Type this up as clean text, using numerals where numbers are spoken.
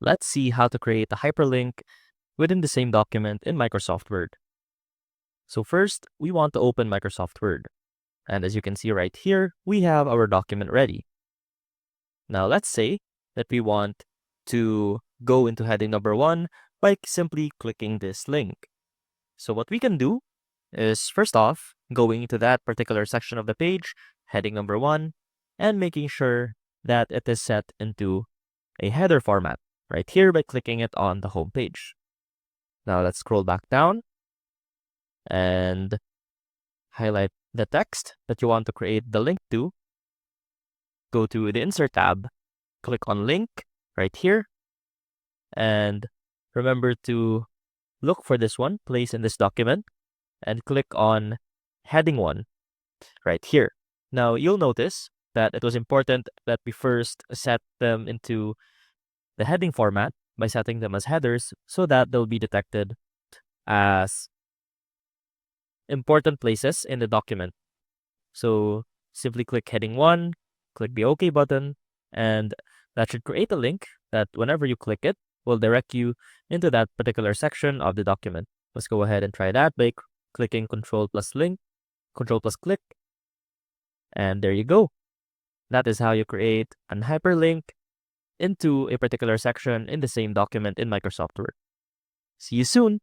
Let's see how to create a hyperlink within the same document in Microsoft Word. So first, we want to open Microsoft Word. And as you can see right here, we have our document ready. Now let's say that we want to go into heading number 1 by simply clicking this link. So what we can do is, first off, going into that particular section of the page, heading number 1, and making sure that it is set into a header format right here by clicking it on the home page. Now let's scroll back down and highlight the text that you want to create the link to. Go to the Insert tab, click on Link right here, and remember to look for this one, Place in this document, and click on Heading 1 right here. Now you'll notice that it was important that we first set them into the heading format by setting them as headers so that they'll be detected as important places in the document. So simply click heading 1, click the OK button, and that should create a link that whenever you click it, will direct you into that particular section of the document. Let's go ahead and try that by clicking Control plus Link, Control plus Click, and there you go. That is how you create an hyperlink into a particular section in the same document in Microsoft Word. See you soon!